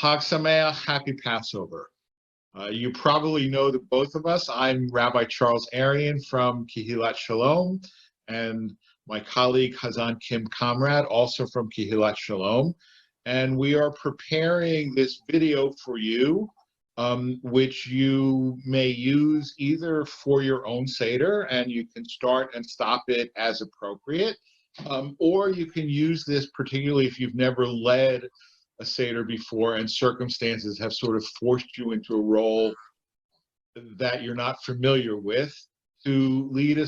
Chag Sameach, happy Passover. You probably know the both of us. I'm Rabbi Charles Arian from Kehilat Shalom, and my colleague Hazan Kim Kamrad, also from Kehilat Shalom. And we are preparing this video for you, which you may use either for your own Seder, and you can start and stop it as appropriate, or you can use this particularly if you've never led a Seder before and circumstances have sort of forced you into a role that you're not familiar with. To lead a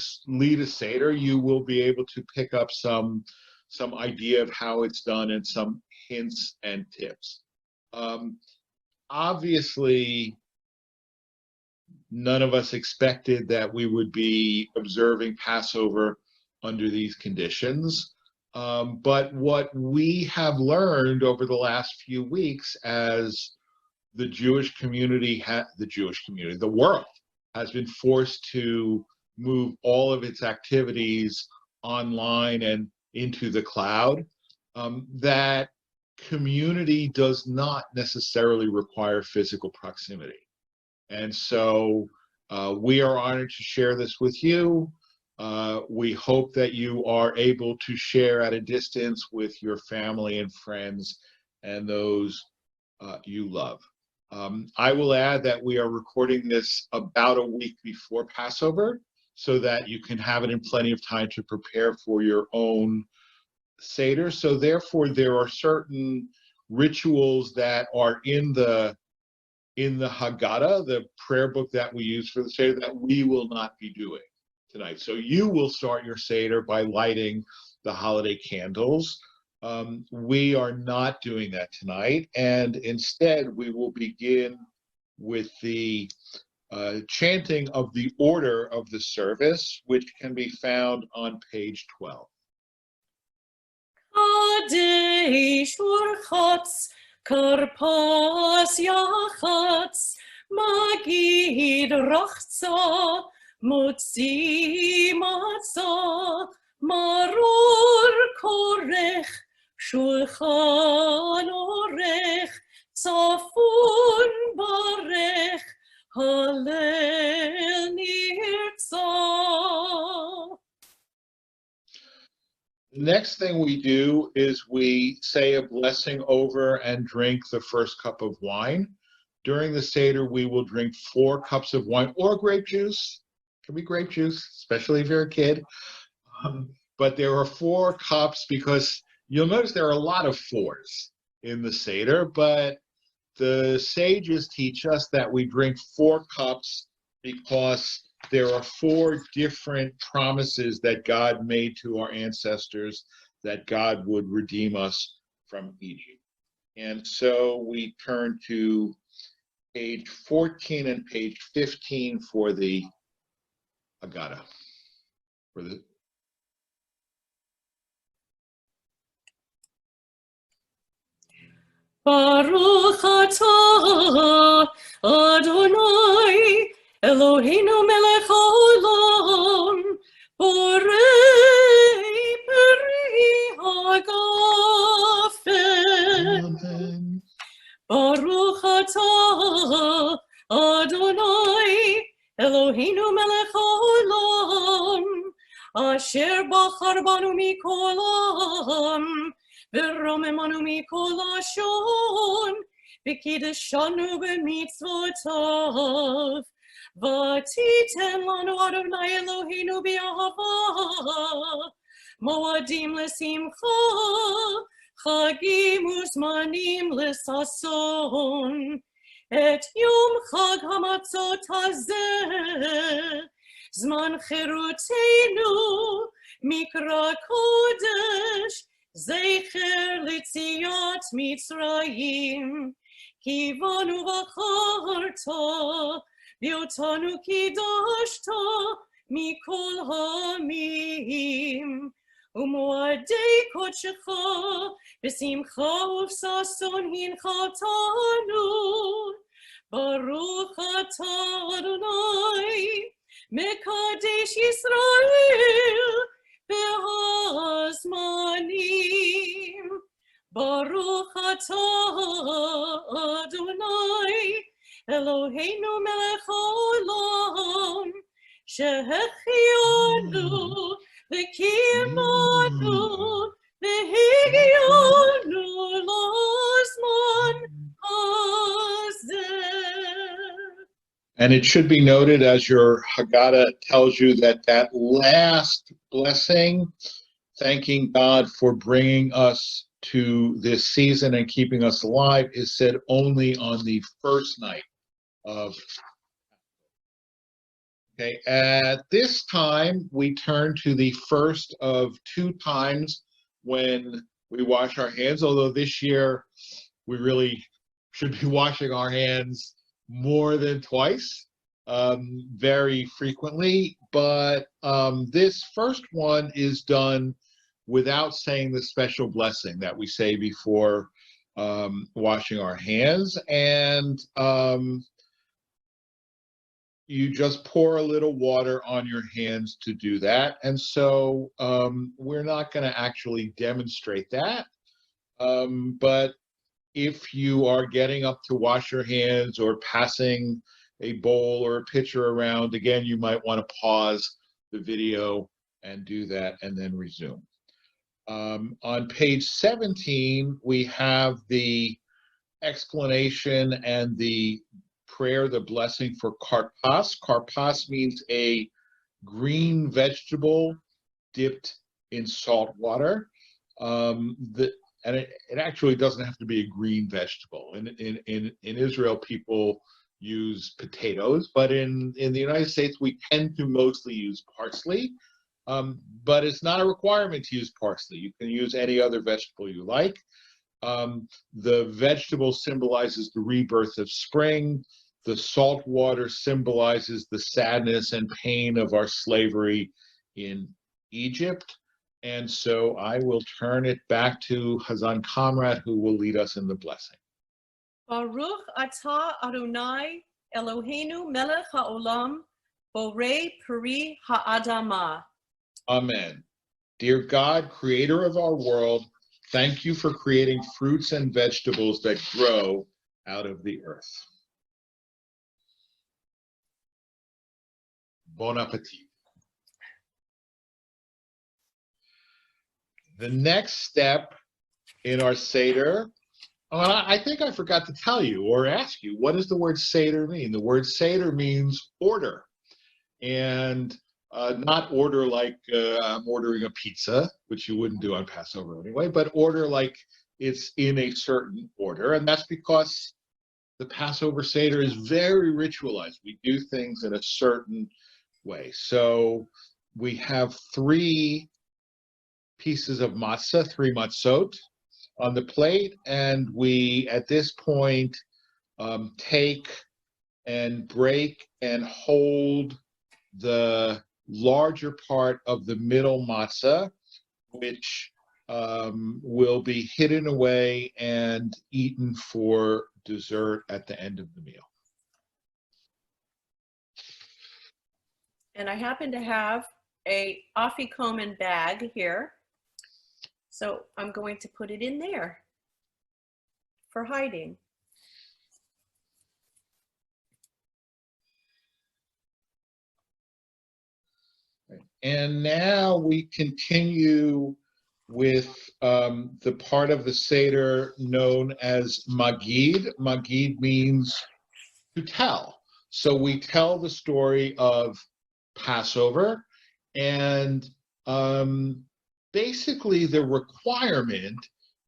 Seder, you will be able to pick up some idea of how it's done and some hints and tips. Obviously, none of us expected that we would be observing Passover under these conditions. But what we have learned over the last few weeks as the Jewish community, the world has been forced to move all of its activities online and into the cloud, that community does not necessarily require physical proximity. And so we are honored to share this with you. We hope that you are able to share at a distance with your family and friends and those you love. I will add that we are recording this about a week before Passover so that you can have it in plenty of time to prepare for your own Seder. So therefore, there are certain rituals that are in the Haggadah, the prayer book that we use for the Seder, that we will not be doing tonight. So you will start your Seder by lighting the holiday candles. We are not doing that tonight, and instead we will begin with the chanting of the order of the service, which can be found on page 12. Kadesh Urchatz Karpas Yachatz Magid Rachza Motzi Matzah Maror Korech Shulchan Orech Tzafun Barech Halel Nirtzah. The next thing we do is we say a blessing over and drink the first cup of wine. During the Seder, we will drink 4 cups of wine or grape juice. It can be grape juice, especially if you're a kid. But there are 4 cups because you'll notice there are a lot of 4s in the Seder, but the sages teach us that we drink 4 cups because there are 4 different promises that God made to our ancestors that God would redeem us from Egypt. And so we turn to page 14 and page 15 for the Haggadah. Baruch atah Adonai Eloheinu melech haolam borei peri hagafen. Baruch atah Adonai Eloheinu melech haolam asher bachar banu mikol ha'am ורוממנו מכל לשון, וקידשנו במצוותיו, ותיתן לנו אדוני אלוהינו באהבה, מועדים לשמחה, חגים וזמנים לששון, את יום חג המצות הזה, זמן חירותנו, מקרא קודש, זכר ליציאת מצרים, כי בנו בחרת, ואותנו קידשת מכל העמים, ומועדי קודשך בשמחה ובששון הנחתנו, ברוך אתה אדוני, מקדש ישראל, בהזמנים, ברוך אתה Eloheinu melech haolam, שהחיינו וקיימנו והגיענו לזמן הזה. And it should be noted, as your Haggadah tells you, that that last blessing, thanking God for bringing us to this season and keeping us alive, is said only on the first night of. Okay, at this time, we turn to the first of two times when we wash our hands, although this year we really should be washing our hands more than twice, very frequently. But this first one is done without saying the special blessing that we say before washing our hands. And you just pour a little water on your hands to do that. And so we're not going to actually demonstrate that. But if you are getting up to wash your hands or passing a bowl or a pitcher around, again, you might want to pause the video and do that and then resume. On page 17, we have the explanation and the prayer, the blessing for karpas. Karpas means a green vegetable dipped in salt water. And it actually doesn't have to be a green vegetable. In Israel, people use potatoes, but in the United States, we tend to mostly use parsley. But it's not a requirement to use parsley. You can use any other vegetable you like. The vegetable symbolizes the rebirth of spring. The salt water symbolizes the sadness and pain of our slavery in Egypt. And so I will turn it back to Hazan Kamrat, who will lead us in the blessing. Baruch atah Adonai Eloheinu melech haolam, borei peri ha'adamah. Amen. Dear God, creator of our world, thank you for creating fruits and vegetables that grow out of the earth. Bon appetit. The next step in our Seder, I think I forgot to tell you or ask you, what does the word Seder mean? The word Seder means order. And not order like I'm ordering a pizza, which you wouldn't do on Passover anyway, but order like it's in a certain order. And that's because the Passover Seder is very ritualized. We do things in a certain way. So we have three pieces of matzah, three matzot on the plate, and we, at this point, take and break and hold the larger part of the middle matzah, which will be hidden away and eaten for dessert at the end of the meal. And I happen to have a afikoman bag here. So I'm going to put it in there for hiding. And now we continue with the part of the Seder known as Magid. Magid means to tell. So we tell the story of Passover, and basically the requirement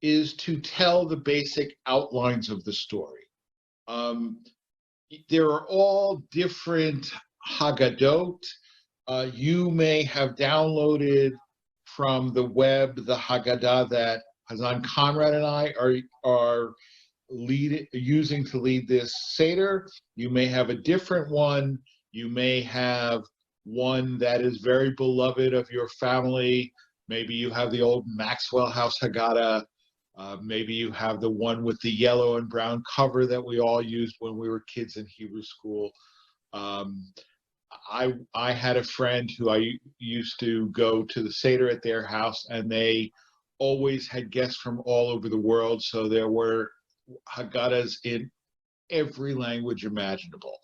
is to tell the basic outlines of the story. There are all different Haggadot. You may have downloaded from the web the Haggadah that Hazan Conrad and I are using to lead this Seder. You may have a different one. You may have one that is very beloved of your family. Maybe you have the old Maxwell House Haggadah. Maybe you have the one with the yellow and brown cover that we all used when we were kids in Hebrew school. I had a friend who I used to go to the Seder at their house, and they always had guests from all over the world. So there were Haggadahs in every language imaginable.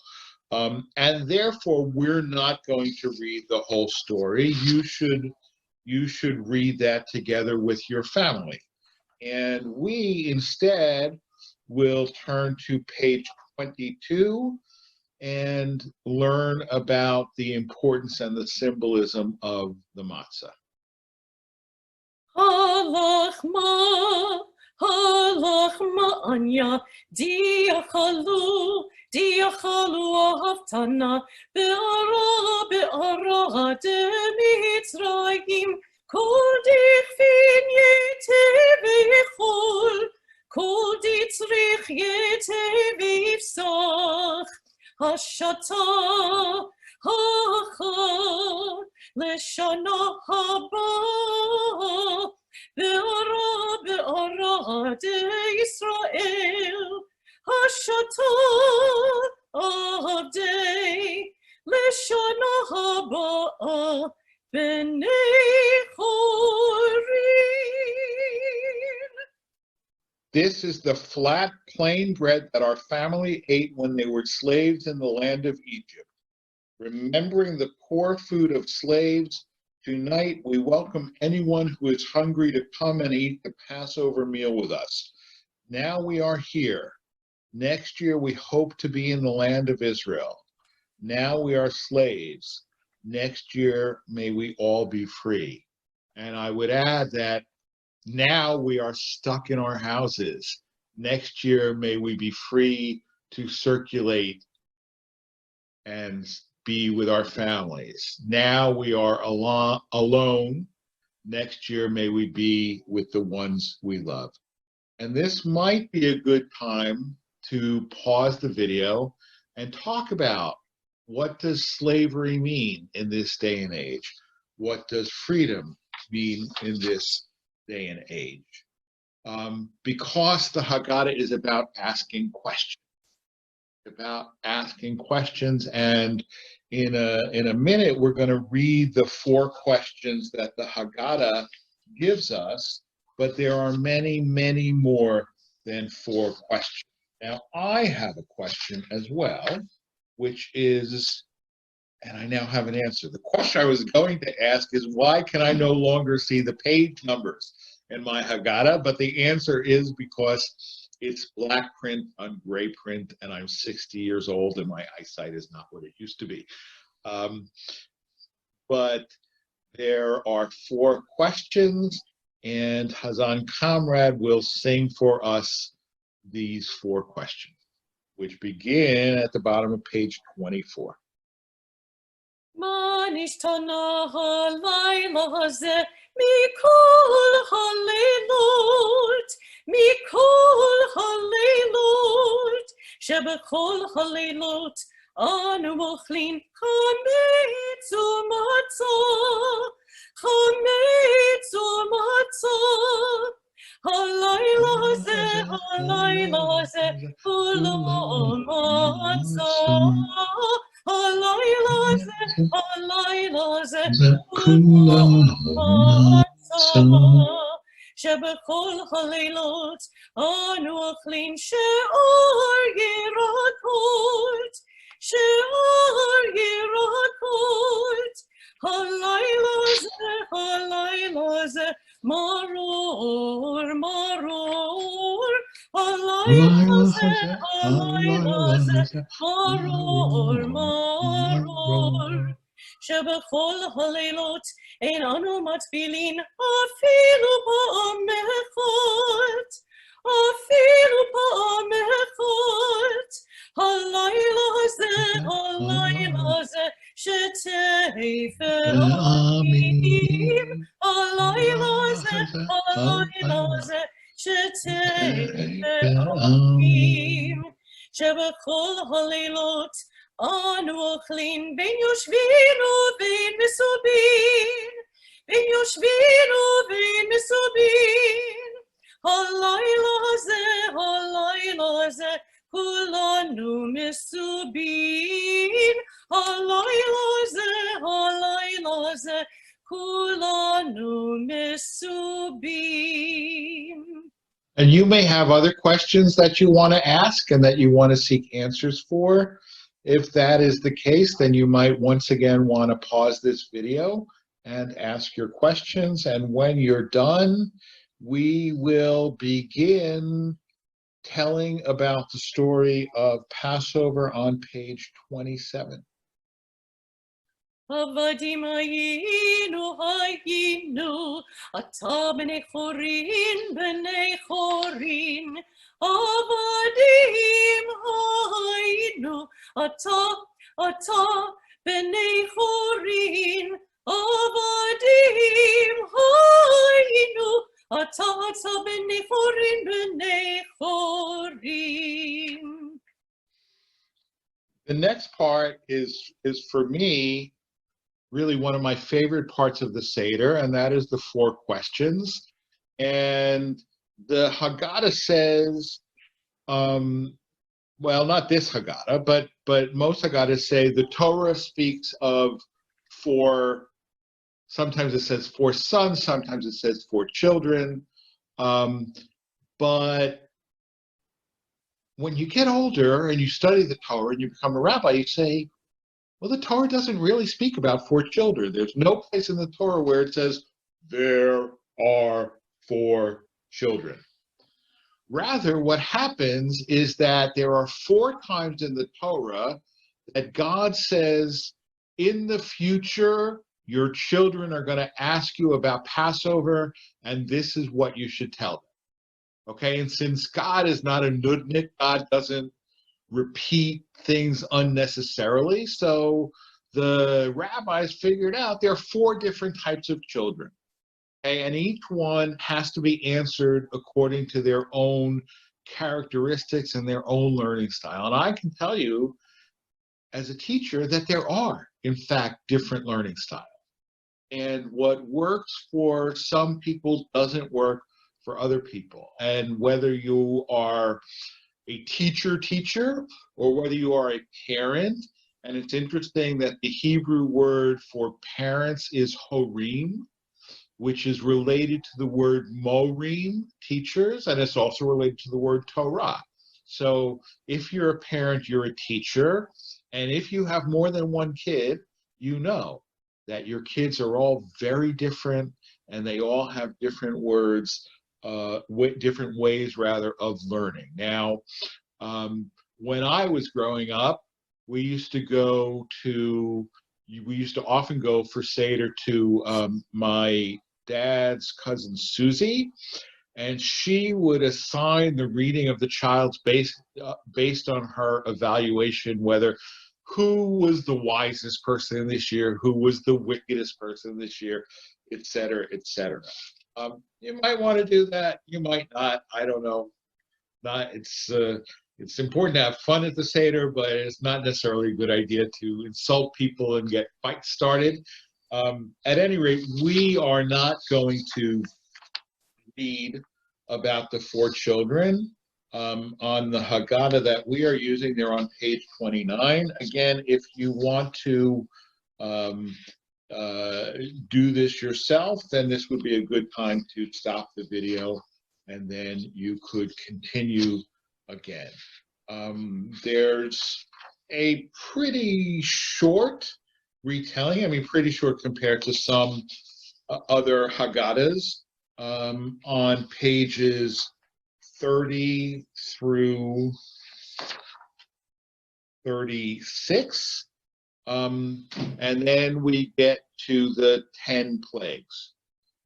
And therefore, we're not going to read the whole story. You should read that together with your family. And we instead will turn to page 22 and learn about the importance and the symbolism of the matzah. Halachma anya diachalu ahavtana be'ara demitzrayim kol dichvin yetevechol kol ditzrich yetevifsach hashata hacha leshana haba be'ara de Yisrael hashata avdei leshana haba b'nei chorin. This is the flat, plain bread that our family ate when they were slaves in the land of Egypt. Remembering the poor food of slaves, tonight we welcome anyone who is hungry to come and eat the Passover meal with us. Now we are here. Next year we hope to be in the land of Israel. Now we are slaves. Next year may we all be free. And I would add that now we are stuck in our houses. Next year may we be free to circulate and be with our families. Now we are alone. Next year, may we be with the ones we love. And this might be a good time to pause the video and talk about what does slavery mean in this day and age? What does freedom mean in this day and age? Because the Haggadah is about asking questions. And in a minute we're going to read the 4 questions that the Haggadah gives us, but there are many more than 4 questions. Now I have a question as well, which is, and I now have an answer. The question I was going to ask is, why can I no longer see the page numbers in my Haggadah? But the answer is because it's black print on gray print, and I'm 60 years old, and my eyesight is not what it used to be. But there are 4 questions, and Hazan Kamrad will sing for us these 4 questions, which begin at the bottom of page 24. Manishtana halayla hazeh mikol halelot, mikol halelot, shebechol halelot, anu ochlin chametz umatzah, halayla hazeh, kulo matzah. Halayla ze kula matzah shebechol halelot anu ochlin she'or yirakot halayla ze maror halayla ze maror shebechol halelot ein anu matfilin afilu pa'amechot halayla ze shetefer amim halayla ze shetefer amim shebechol halelot anu ochlin ben yoshvin uvein mesubin halayla ze kulanu mesubin halayla ze kulanu mesubin. And you may have other questions that you want to ask and that you want to seek answers for. If that is the case, then you might once again want to pause this video and ask your questions. And when you're done, we will begin telling about the story of Passover on page 27. עבדים היינו, אתה בני חורין, בני חורין. עבדים היינו, אתה בני חורין. עבדים היינו, אתה בני חורין, בני חורין. The next part is for me really one of my favorite parts of the Seder, and that is the 4 questions. And the Haggadah says, well, not this Haggadah, but most Haggadahs say the Torah speaks of 4, sometimes it says 4 sons, sometimes it says 4 children. But when you get older and you study the Torah and you become a rabbi, you say, well, the Torah doesn't really speak about 4 children. There's no place in the Torah where it says, there are 4 children. Rather, what happens is that there are 4 times in the Torah that God says, in the future, your children are going to ask you about Passover, and this is what you should tell them. Okay, and since God is not a nudnik, God doesn't repeat things unnecessarily. So the rabbis figured out there are 4 different types of children. Okay, and each one has to be answered according to their own characteristics and their own learning style. And I can tell you as a teacher that there are, in fact, different learning styles. And what works for some people doesn't work for other people. And whether you are a teacher, or whether you are a parent, and it's interesting that the Hebrew word for parents is horim, which is related to the word morim, teachers, and it's also related to the word Torah. So if you're a parent, you're a teacher, and if you have more than one kid, you know that your kids are all very different, and they all have different words, different ways rather of learning. Now, when I was growing up, we used to often go for Seder to my dad's cousin Susie, and she would assign the reading of the child's based on her evaluation, whether who was the wisest person this year, who was the wickedest person this year, etc., etc. You might want to do that. You might not. I don't know. It's important to have fun at the Seder, but it's not necessarily a good idea to insult people and get fights started. At any rate, we are not going to read about the 4 children on the Haggadah that we are using. They're on page 29. Again, if you want to do this yourself, then this would be a good time to stop the video and then you could continue again. There's a pretty short retelling, pretty short compared to some other Haggadahs, on pages 30 through 36. And then we get to the 10 plagues,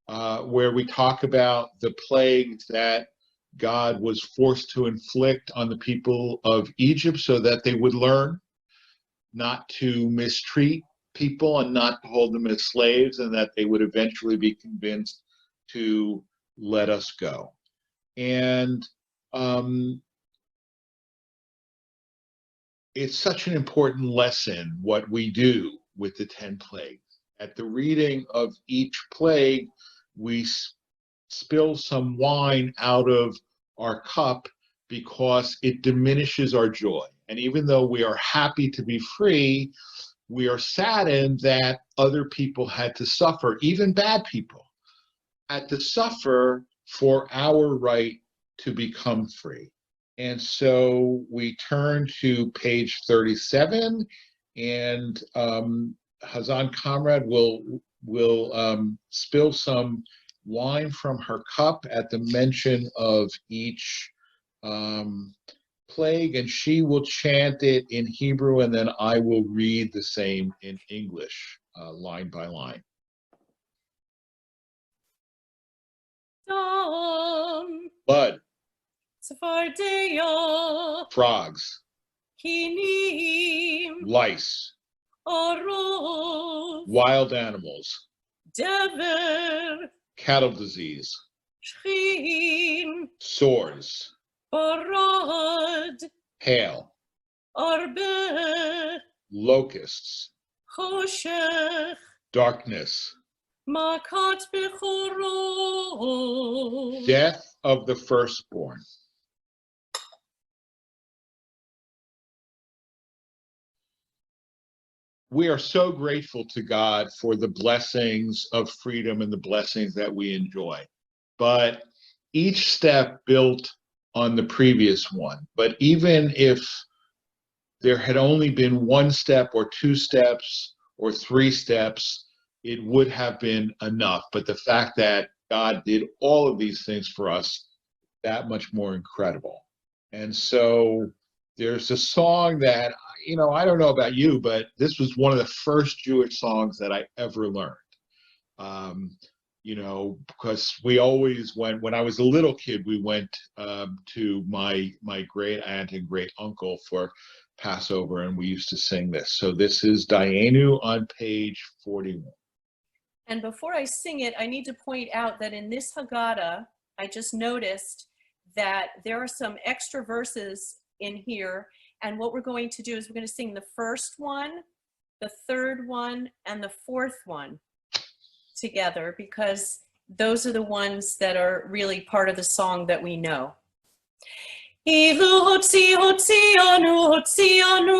where we talk about the plagues that God was forced to inflict on the people of Egypt so that they would learn not to mistreat people and not to hold them as slaves, and that they would eventually be convinced to let us go. And it's such an important lesson what we do with the 10 plagues. At the reading of each plague, we spill some wine out of our cup because it diminishes our joy. And even though we are happy to be free, we are saddened that other people had to suffer, even bad people had to suffer for our right to become free. And so we turn to page 37, and Hazan Comrade will spill some wine from her cup at the mention of each plague, and she will chant it in Hebrew, and then I will read the same in English, line by line. Blood, frogs, lice, wild animals, cattle disease, sores, hail, locusts, darkness, death of the firstborn. We are so grateful to God for the blessings of freedom and the blessings that we enjoy. But each step built on the previous one. But even if there had only been one step or two steps or three steps, it would have been enough. But the fact that God did all of these things for us, that much more incredible. And so there's a song that, I don't know about you, but this was one of the first Jewish songs that I ever learned. Because we always went, when I was a little kid, we went to my great aunt and great uncle for Passover, and we used to sing this. So this is Dayenu on page 41. And before I sing it, I need to point out that in this Haggadah, I just noticed that there are some extra verses in here. And what we're going to do is we're going to sing the first one, the third one, and the fourth one together, because those are the ones that are really part of the song that we know. Ilu hotzianu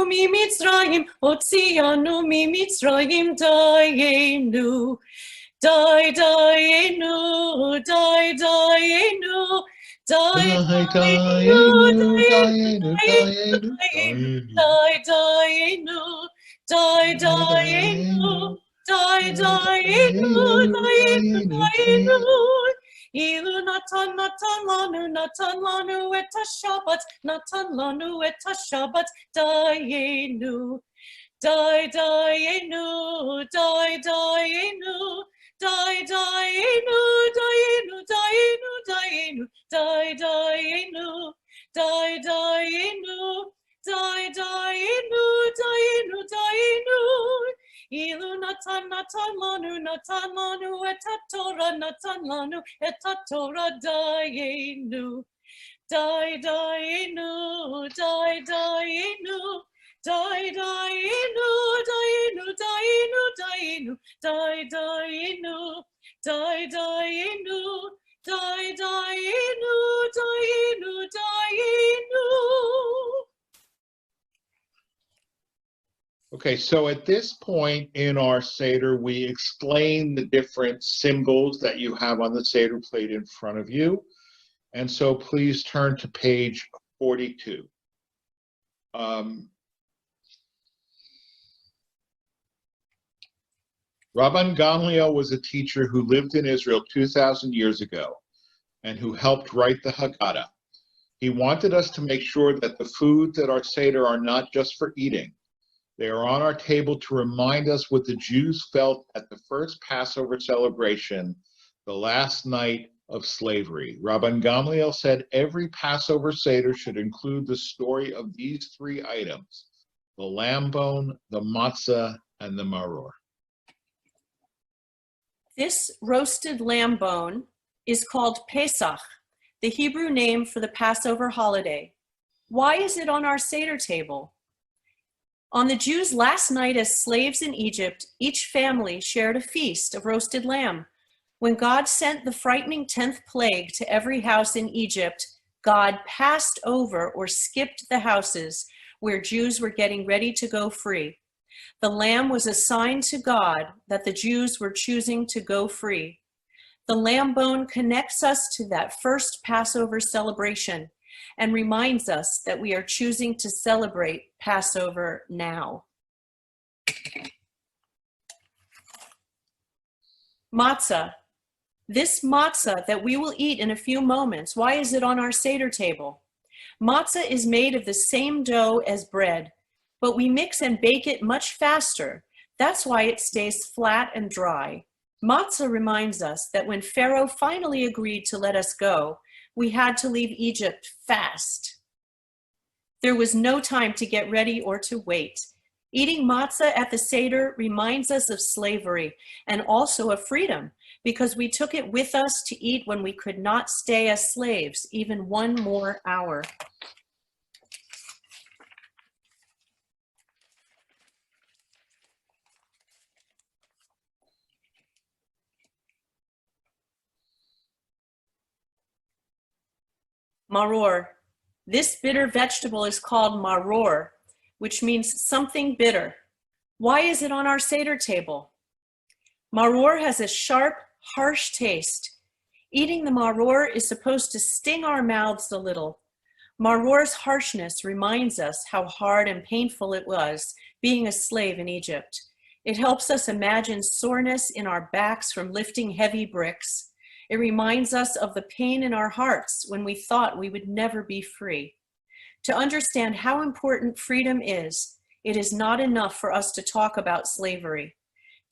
mi Mitzrayim, hotzianu mi Mitzrayim, dayenu, dayenu, dayenu, Ilu natan lanu et ha-Shabbat, dayenu, dayenu, dayenu, dayenu, dayenu, dayenu, dayenu, dayenu, dayenu, dayenu, dayenu, dayenu. Ilu natan lanu et ha-Torah, dayenu, dayenu, dayenu, dayenu, dayenu, dayenu, dayenu, dayenu, dayenu, dayenu, dayenu, dayenu. Okay, so at this point in our Seder, we explain the different symbols that you have on the Seder plate in front of you. And so please turn to page 42. Rabban Gamliel was a teacher who lived in Israel 2,000 years ago and who helped write the Haggadah. He wanted us to make sure that the foods at our Seder are not just for eating. They are on our table to remind us what the Jews felt at the first Passover celebration, the last night of slavery. Rabban Gamliel said every Passover Seder should include the story of these three items: the lamb bone, the matzah, and the maror. This roasted lamb bone is called Pesach, the Hebrew name for the Passover holiday. Why is it on our Seder table? On the Jews' last night as slaves in Egypt, each family shared a feast of roasted lamb. When God sent the frightening 10th plague to every house in Egypt, God passed over or skipped the houses where Jews were getting ready to go free. The lamb was a sign to God that the Jews were choosing to go free. The lamb bone connects us to that first Passover celebration and reminds us that we are choosing to celebrate Passover now. Matzah. This matzah that we will eat in a few moments, why is it on our Seder table? Matzah is made of the same dough as bread, but we mix and bake it much faster. That's why it stays flat and dry. Matzah reminds us that when Pharaoh finally agreed to let us go, we had to leave Egypt fast. There was no time to get ready or to wait. Eating matzah at the Seder reminds us of slavery and also of freedom, because we took it with us to eat when we could not stay as slaves even one more hour. Maror. This bitter vegetable is called maror, which means something bitter. Why is it on our Seder table? Maror has a sharp, harsh taste. Eating the maror is supposed to sting our mouths a little. Maror's harshness reminds us how hard and painful it was being a slave in Egypt. It helps us imagine soreness in our backs from lifting heavy bricks. It reminds us of the pain in our hearts when we thought we would never be free. To understand how important freedom is, it is not enough for us to talk about slavery.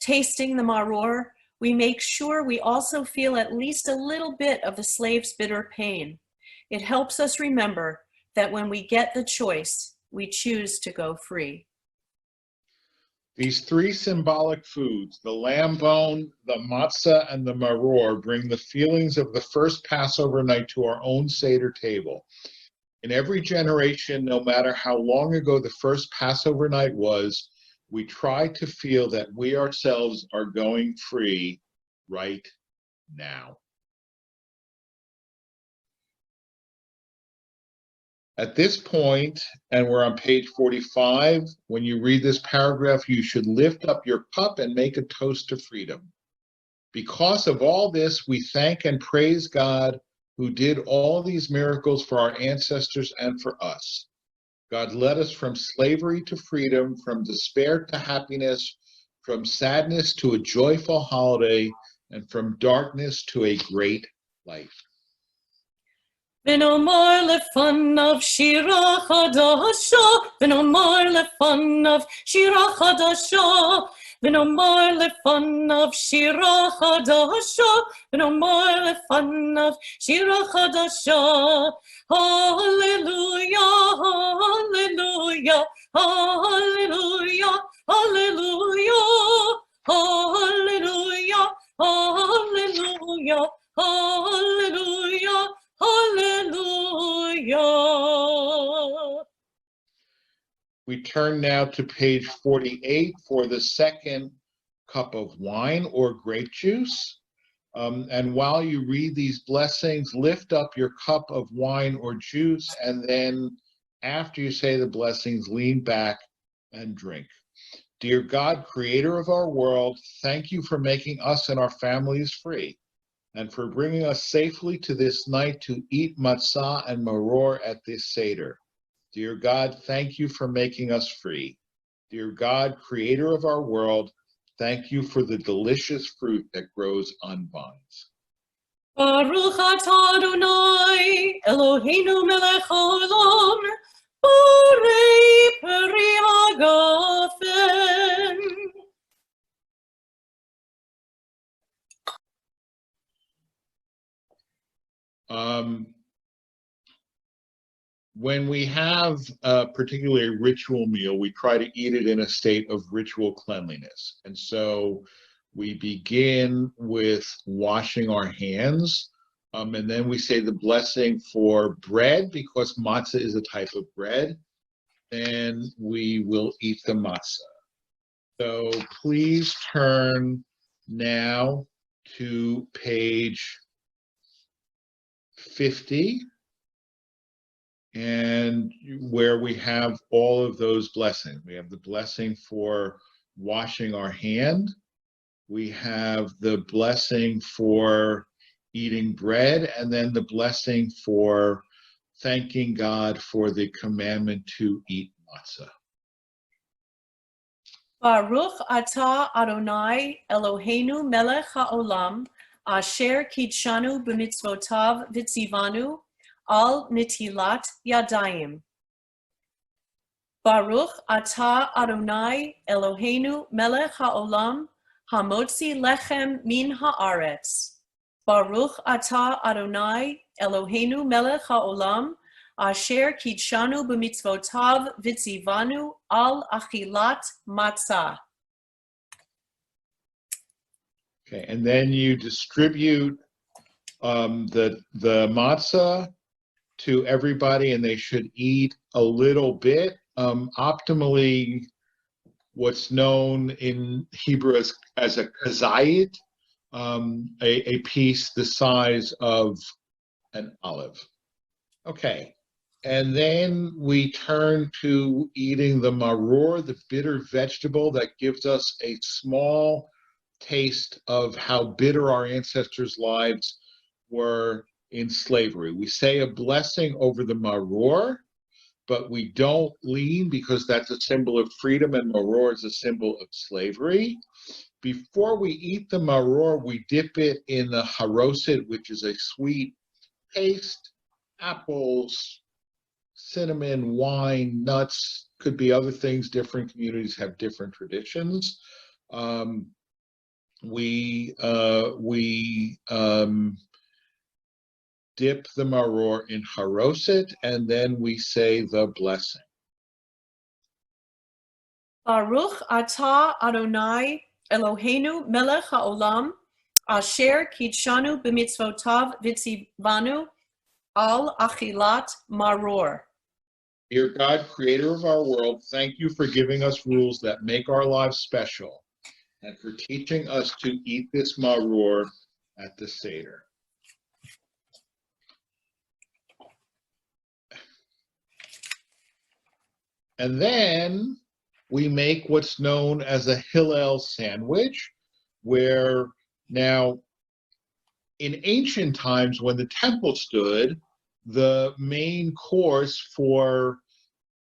Tasting the maror, we make sure we also feel at least a little bit of the slave's bitter pain. It helps us remember that when we get the choice, we choose to go free. These three symbolic foods, the lamb bone, the matzah, and the maror, bring the feelings of the first Passover night to our own Seder table. In every generation, no matter how long ago the first Passover night was, we try to feel that we ourselves are going free right now. At this point, and we're on page 45, when you read this paragraph, you should lift up your cup and make a toast to freedom. Because of all this, we thank and praise God who did all these miracles for our ancestors and for us. God led us from slavery to freedom, from despair to happiness, from sadness to a joyful holiday, and from darkness to a great light. ונאמר לפניו שירה חדשה, ונאמר לפניו שירה חדשה, ונאמר לפניו שירה חדשה, ונאמר לפניו שירה חדשה. הללויה, הללויה, הללויה, הללויה, הללויה, הללויה, הללויה. Hallelujah. We turn now to page 48 for the second cup of wine or grape juice. And while you read these blessings, lift up your cup of wine or juice, and then after you say the blessings, lean back and drink. Dear God, creator of our world, thank you for making us and our families free, and for bringing us safely to this night to eat matzah and maror at this Seder. Dear God, thank you for making us free. Dear God, creator of our world, thank you for the delicious fruit that grows on vines. Baruch atah Adonai, Eloheinu melech haolam, borei peri hagafen. When we have particularly a ritual meal, we try to eat it in a state of ritual cleanliness. And so we begin with washing our hands, and then we say the blessing for bread, because matzah is a type of bread, and we will eat the matzah. So please turn now to page 50, and where we have all of those blessings. We have the blessing for washing our hand, we have the blessing for eating bread, and then the blessing for thanking God for the commandment to eat matzah. Baruch atah Adonai Eloheinu melech haolam, asher kidshanu b'mitzvotav v'tzivanu al nitilat yadayim. Baruch atah Adonai Eloheinu melech haolam, hamotzi lechem min haaretz. Baruch atah Adonai Eloheinu melech haolam, asher kidshanu b'mitzvotav v'tzivanu al achilat matzah. Okay, and then you distribute the matzah to everybody, and they should eat a little bit. Optimally, what's known in Hebrew as a kazayit, a piece the size of an olive. Okay, and then we turn to eating the maror, the bitter vegetable that gives us a small taste of how bitter our ancestors' lives were in slavery. We say a blessing over the maror, but we don't lean because that's a symbol of freedom, and maror is a symbol of slavery. Before we eat the maror, we dip it in the haroset, which is a sweet paste, apples, cinnamon, wine, nuts, could be other things. Different communities have different traditions. We dip the maror in haroset, and then we say the blessing. Baruch atah Adonai Eloheinu melech haolam, asher kidshanu b'mitzvotav v'tzivanu al achilat maror. Dear God, creator of our world, thank you for giving us rules that make our lives special, and for teaching us to eat this maror at the Seder. And then we make what's known as a Hillel sandwich, where now in ancient times when the temple stood, the main course for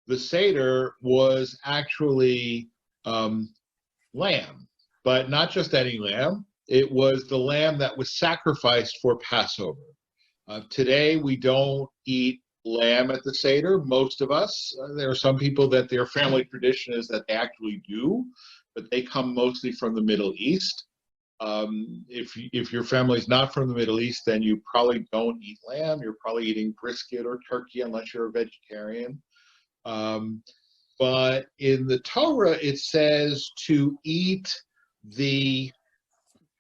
the Seder was actually lamb, but not just any lamb. It was the lamb that was sacrificed for Passover. Today, we don't eat lamb at the Seder, most of us. There are some people that their family tradition is that they actually do, but they come mostly from the Middle East. If your family's not from the Middle East, then you probably don't eat lamb. You're probably eating brisket or turkey unless you're a vegetarian. But in the Torah, it says to eat the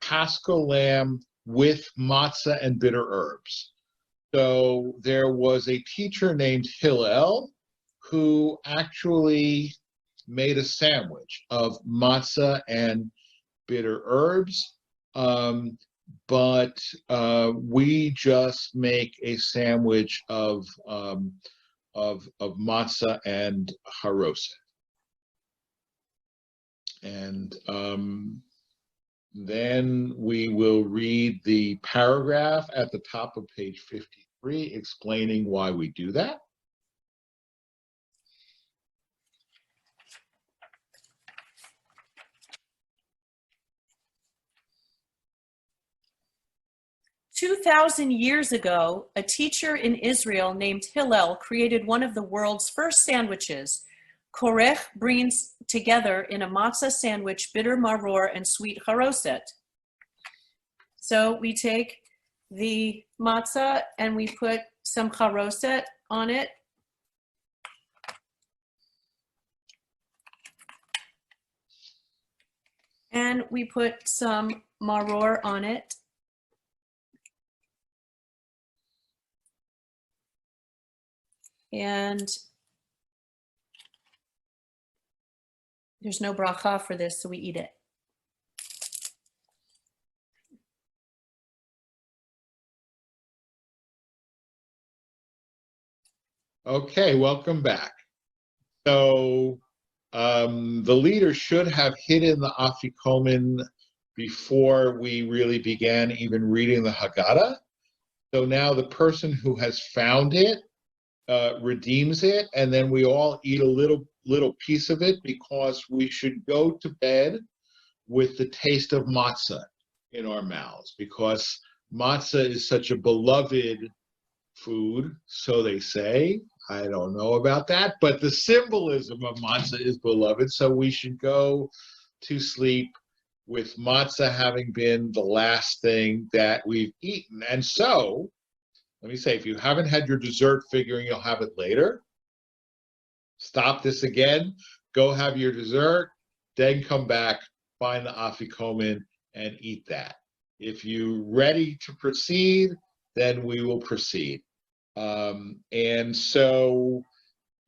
Paschal lamb with matzah and bitter herbs. So there was a teacher named Hillel who actually made a sandwich of matzah and bitter herbs, but we just make a sandwich of matzah and haroset. And then we will read the paragraph at the top of page 53 explaining why we do that. "2,000 years ago, a teacher in Israel named Hillel created one of the world's first sandwiches. Korech brings together in a matzah sandwich bitter maror and sweet haroset." So we take the matzah and we put some haroset on it. And we put some maror on it. And there's no bracha for this, so we eat it. Okay, welcome back. So the leader should have hidden the afikomen before we really began even reading the Haggadah. So now the person who has found it redeems it, and then we all eat a little piece of it, because we should go to bed with the taste of matzah in our mouths, because matzah is such a beloved food, so they say. I don't know about that, but the symbolism of matzah is beloved, so we should go to sleep with matzah having been the last thing that we've eaten. And so, let me say, if you haven't had your dessert figuring you'll have it later, stop this again, go have your dessert, then come back, find the afikomen, and eat that. If you're ready to proceed, then we will proceed. And so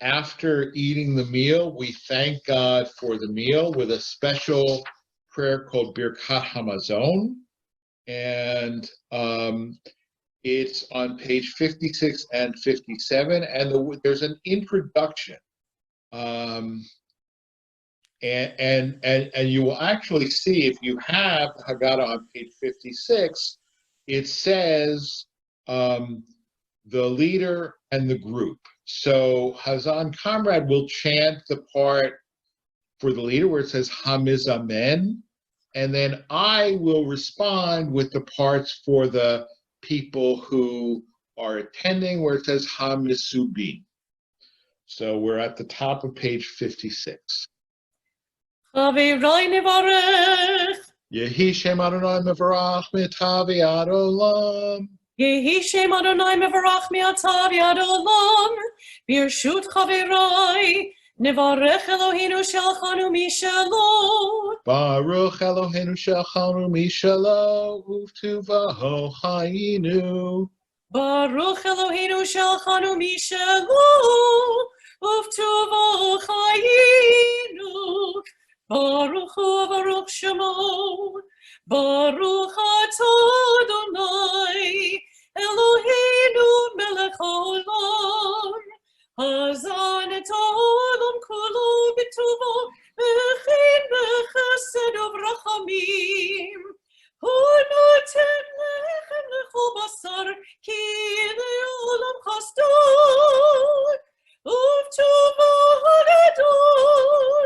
after eating the meal, we thank God for the meal with a special prayer called Birkat Hamazon. And it's on page 56 and 57, and there's an introduction. And you will actually see, if you have the Haggadah on page 56, it says the leader and the group. So Hazan Comrade will chant the part for the leader where it says Hamizamen, and then I will respond with the parts for the people who are attending where it says Hamisubin. So we're at the top of page 56. Yehi Shem Adonai Mevarach Mitavi Ad Olam. Yehi Shem Adonai Mevarach Mi'atav Yad Olam. Birshut Chaverai Nevarech Eloheinu Shalchanu Mishalo. Baruch Eloheinu Shalchanu Mishalo Uvtuvaho Hayinu. Baruch Eloheinu Shalchanu Mishalo Uvtuvaho Hayinu. Baruch Hu Baruch Shemo. Baruch Atah Adonai Eloheinu Melech Haolam. Hazan et Olam Kulo B'tuvo V'chein B'chesed U'Rachamim. Hu noten lechem lechol basar ki le'olam chasdo Uv'tuvo Hagadol.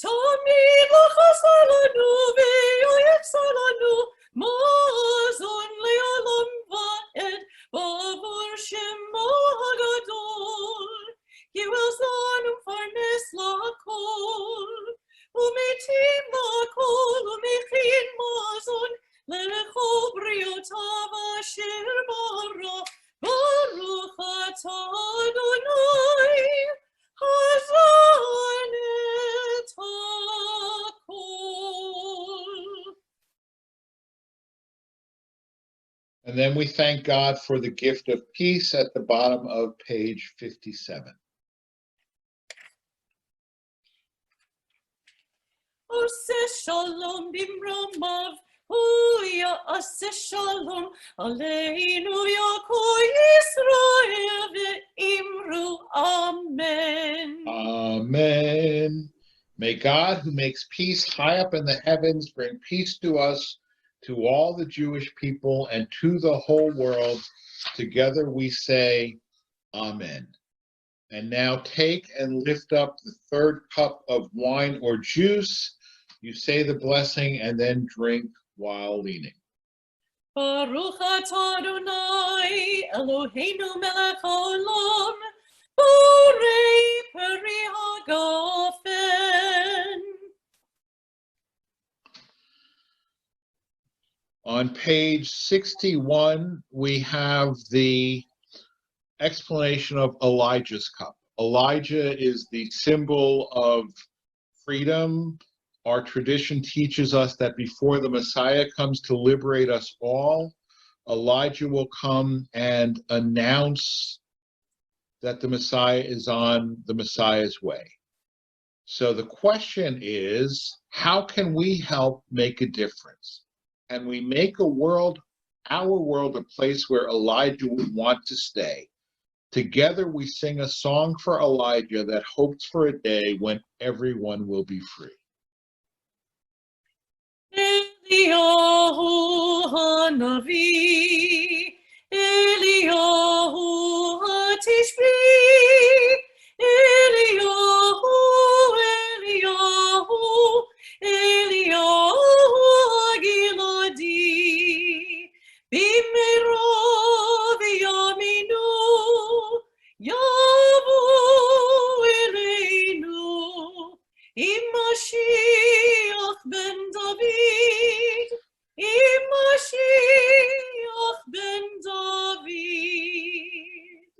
Tamid l'chasar lanu v'yoyechsar lanu mazon le'olam va'ed b'avur shemo hagadol. Yiwelzan u'farnes la'kol u'metim la'kol u'mechin mazon le'chol briotav asher bara. Baruch atah Adonai Hazan et hakol. And then we thank God for the gift of peace at the bottom of page 57. Ose shalom bimromav, huya ase shalom aleinu yakoi Yisrael ve'imru amen. Amen. May God, who makes peace high up in the heavens, bring peace to us, to all the Jewish people, and to the whole world. Together we say, Amen. And now take and lift up the third cup of wine or juice. You say the blessing and then drink while leaning. Baruch atah Adonai Eloheinu melech haolam, borei peri hagafen. On page 61, we have the explanation of Elijah's cup. Elijah is the symbol of freedom. Our tradition teaches us that before the Messiah comes to liberate us all, Elijah will come and announce that the Messiah is on the Messiah's way. So the question is, how can we help make a difference? Can we make our world, a place where Elijah would want to stay? Together we sing a song for Elijah that hopes for a day when everyone will be free. Eliyahu Hanavi, Eliyahu Hatishbi, Eliyahu, Eliyahu, Eliyahu Giladi, Bimero v'yaminu, Yavu Eleinu, Mashiach ben David, Mashiach ben David.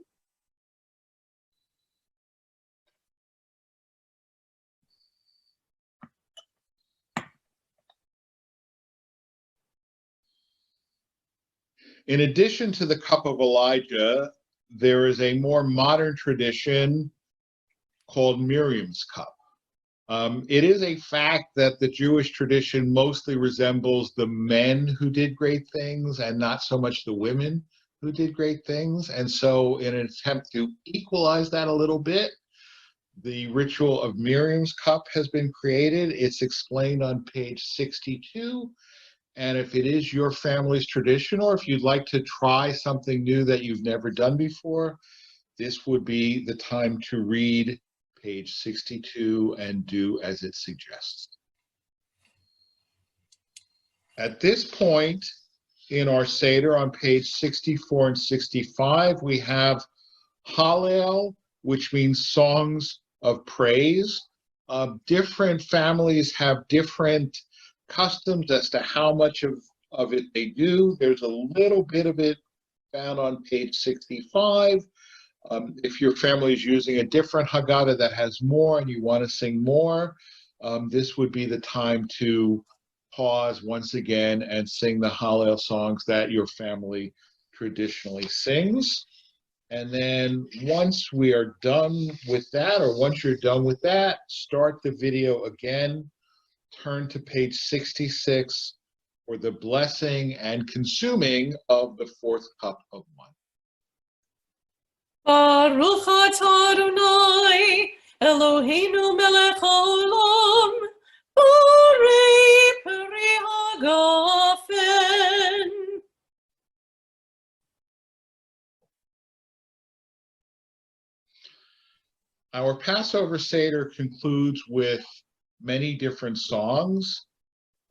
In addition to the cup of Elijah, there is a more modern tradition called Miriam's cup. It is a fact that the Jewish tradition mostly resembles the men who did great things and not so much the women who did great things. And so in an attempt to equalize that a little bit, the ritual of Miriam's cup has been created. It's explained on page 62. And if it is your family's tradition, or if you'd like to try something new that you've never done before, this would be the time to read page 62 and do as it suggests. At this point in our Seder on page 64 and 65, we have Hallel, which means songs of praise. Different families have different customs as to how much of it they do. There's a little bit of it found on page 65. If your family is using a different Haggadah that has more and you want to sing more, this would be the time to pause once again and sing the Hallel songs that your family traditionally sings. And then once we are done with that, or once you're done with that, start the video again, turn to page 66 for the blessing and consuming of the fourth cup of wine. Baruch atah Adonai, Eloheinu melech haolam, borei peri hagafen. Our Passover Seder concludes with many different songs.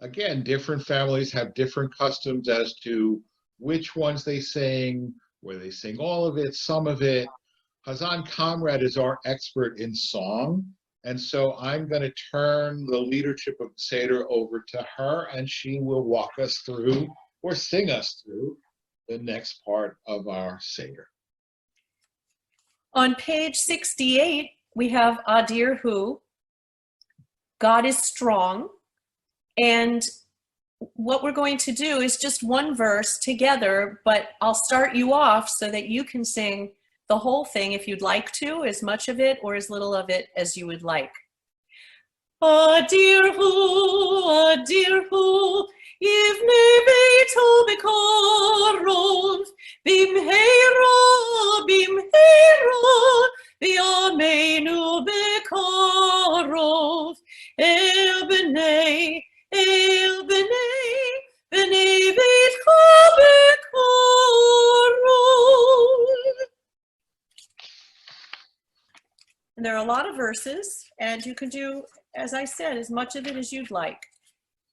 Again, different families have different customs as to which ones they sing, where they sing all of it, some of it. Hazan Comrade is our expert in song, and so I'm going to turn the leadership of the Seder over to her, and she will walk us through, or sing us through, the next part of our Seder. On page 68, we have Adir Hu, God is strong, and what we're going to do is just one verse together, but I'll start you off so that you can sing the whole thing if you'd like to, as much of it or as little of it as you would like. Adir Hu, Yivnei Beito Bekarov, Bimheira, V'yameinu Bekarov, El B'nei Beitcha Bekarov. And there are a lot of verses, and you can do, as I said, as much of it as you'd like.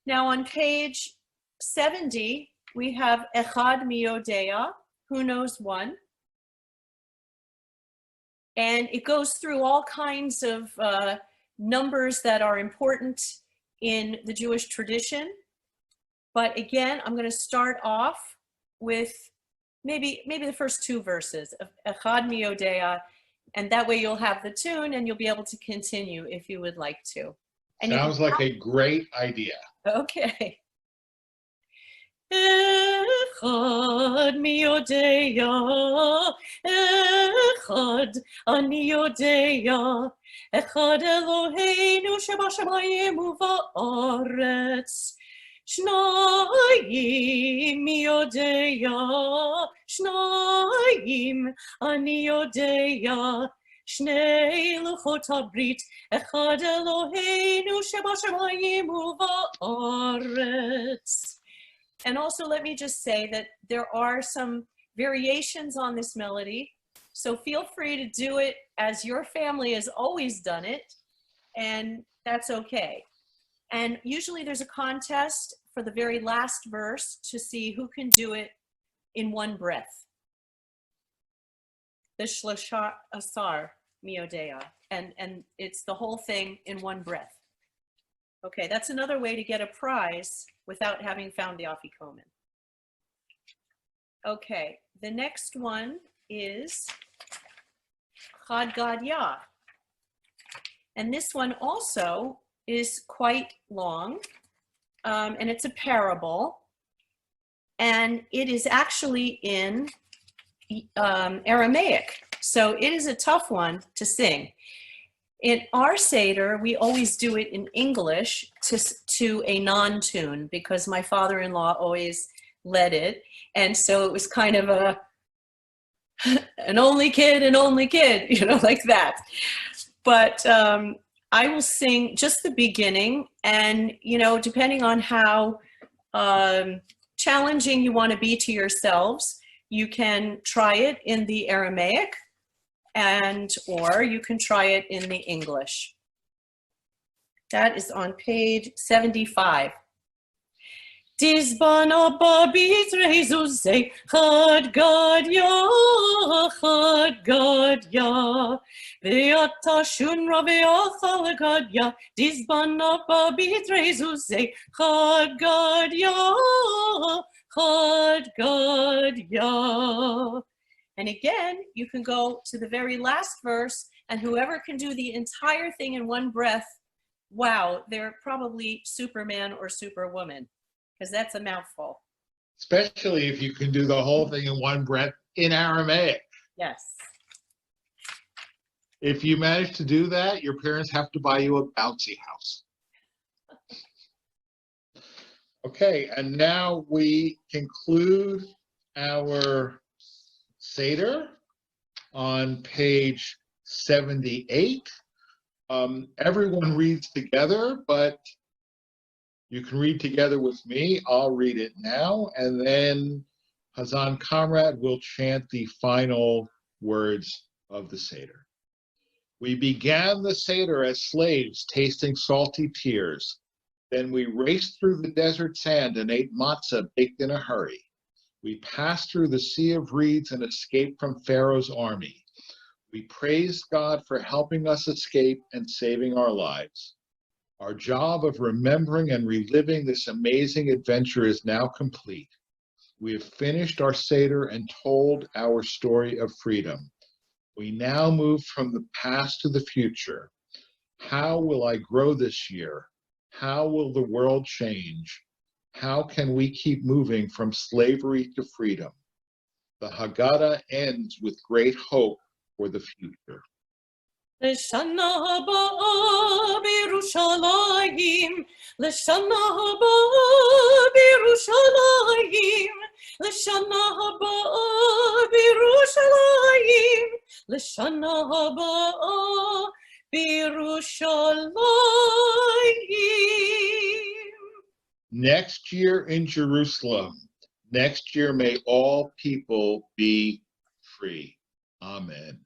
Now on page 70, we have Echad Miyodea, who knows one. And it goes through all kinds of numbers that are important in the Jewish tradition. But again, I'm going to start off with maybe the first two verses of Echad Miyodea, and that way you'll have the tune and you'll be able to continue if you would like to. And sounds like a great idea. Okay. Echad miyodea, echad ani yodea, echad Eloheinu shebashamayim uva'aretz, shnayim miyodea, shnayim ani yodea, Shnei luchot habrit, echad Eloheinu shebashamayim uba'aretz. And also let me just say that there are some variations on this melody, so feel free to do it as your family has always done it, and that's okay. And usually there's a contest for the very last verse to see who can do it in one breath. The Shlosha Asar Miodea, and it's the whole thing in one breath. Okay, that's another way to get a prize without having found the Afikomen. Okay, the next one is Chad Gadya. And this one also is quite long, and it's a parable. And it is actually in Aramaic. So it is a tough one to sing. In our Seder, we always do it in English to a non-tune because my father-in-law always led it. And so it was kind of an only kid, you know, like that. But I will sing just the beginning, and, you know, depending on how challenging you want to be to yourselves, you can try it in the Aramaic, or you can try it in the English. That is on page 75. Dizban abba bitrezuzay chad gadya ve'ata shunra ve'achal gadya dizban abba bitrezuzay chad gadya. And again, you can go to the very last verse, and whoever can do the entire thing in one breath, wow, they're probably Superman or Superwoman, because that's a mouthful. Especially if you can do the whole thing in one breath in Aramaic. Yes. If you manage to do that, your parents have to buy you a bouncy house. Okay, and now we conclude our Seder on page 78. Everyone reads together, but you can read together with me. I'll read it now, and then Hazan Kamrat will chant the final words of the Seder. We began the Seder as slaves, tasting salty tears. Then we raced through the desert sand and ate matzah baked in a hurry. We passed through the sea of reeds and escaped from Pharaoh's army. We praised God for helping us escape and saving our lives. Our job of remembering and reliving this amazing adventure is now complete. We have finished our Seder and told our story of freedom. We now move from the past to the future. How will I grow this year? How will the world change? How can we keep moving from slavery to freedom? The Haggadah ends with great hope for the future. L'shana haba b'Yerushalayim, L'shana haba b'Yerushalayim, L'shana haba b'Yerushalayim, L'shana haba b'Yerushalayim. Next year in Jerusalem, next year may all people be free. Amen.